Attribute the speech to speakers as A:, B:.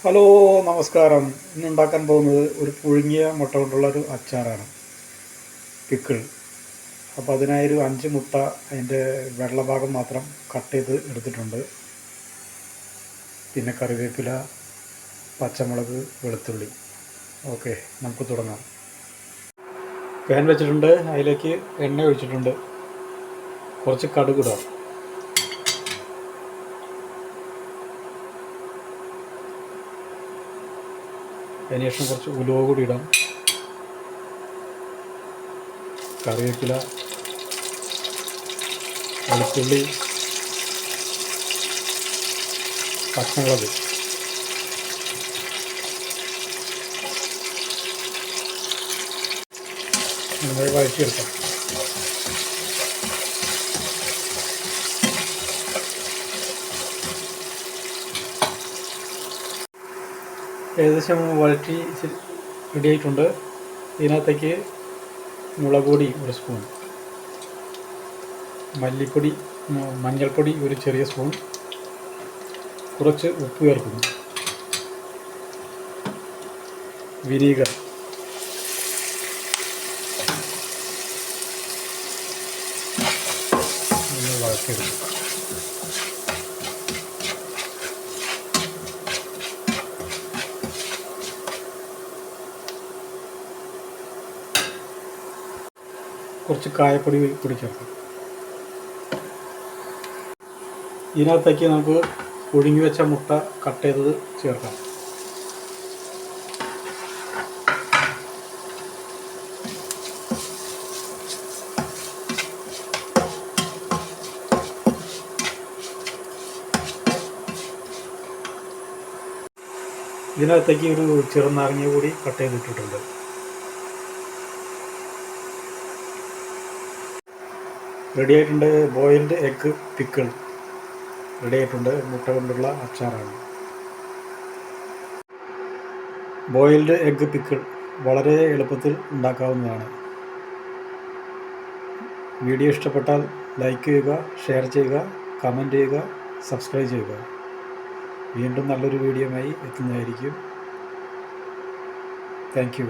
A: Hello, നമസ്കാരം. ഇന്നുണ്ടാക്കാൻ പോകുന്നത് ഒരു പുഴുങ്ങിയ മുട്ട കൊണ്ടുള്ളൊരു അച്ചാറാണ്, പിക്കിൾ. അപ്പോൾ അതിനായി ഒരു 5 മുട്ട അതിൻ്റെ വെള്ള ഭാഗം മാത്രം കട്ട് ചെയ്ത് എടുത്തിട്ടുണ്ട്. പിന്നെ കറിവേപ്പില, പച്ചമുളക്, വെളുത്തുള്ളി. ഓക്കെ, നമുക്ക് തുടങ്ങാം. പാൻ വെച്ചിട്ടുണ്ട്, അതിലേക്ക് എണ്ണ ഒഴിച്ചിട്ടുണ്ട്. കുറച്ച് കടുക് ഇടാം. അതിനുശേഷം കുറച്ച് ഉലുവ കൂടി ഇടാം. കറിവേപ്പില, വെളുത്തുള്ളി, പച്ചമുളക്. നന്നായി വഴറ്റിയെടുക്കാം. ഏകദേശം വഴറ്റി റെഡി ആയിട്ടുണ്ട്. ഇതിനകത്തേക്ക് മുളക് പൊടി 1 സ്പൂൺ, മല്ലിപ്പൊടി, മഞ്ഞൾപ്പൊടി 1 ചെറിയ സ്പൂൺ, കുറച്ച് ഉപ്പ് ചേർക്കുന്നു, വിനീഗർ, വഴറ്റിയെടുക്കും. കുറച്ച് കായപ്പൊടി കൂടി ചേർക്കാം. ഇതിനകത്തേക്ക് നമുക്ക് പുഴുങ്ങി വെച്ച മുട്ട കട്ട് ചെയ്തത് ചേർക്കാം. ഇതിനകത്തേക്ക് ഒരു ചെറുനാരങ്ങ കൂടി കട്ട് ചെയ്തിട്ടിട്ടുണ്ട്. റെഡി ആയിട്ടുണ്ട്. ബോയിൽഡ് എഗ്ഗ് പിക്കിൾ റെഡി ആയിട്ടുണ്ട്. മുട്ട കൊണ്ടുള്ള അച്ചാറാണ്. ബോയിൽഡ് എഗ്ഗ് പിക്കിൾ വളരെ എളുപ്പത്തിൽ ഉണ്ടാക്കാവുന്നതാണ്. വീഡിയോ ഇഷ്ടപ്പെട്ടാൽ ലൈക്ക് ചെയ്യുക, ഷെയർ ചെയ്യുക, കമൻറ്റ് ചെയ്യുക, സബ്സ്ക്രൈബ് ചെയ്യുക. വീണ്ടും നല്ലൊരു വീഡിയോയുമായി എത്തുന്നതായിരിക്കും. Thank you.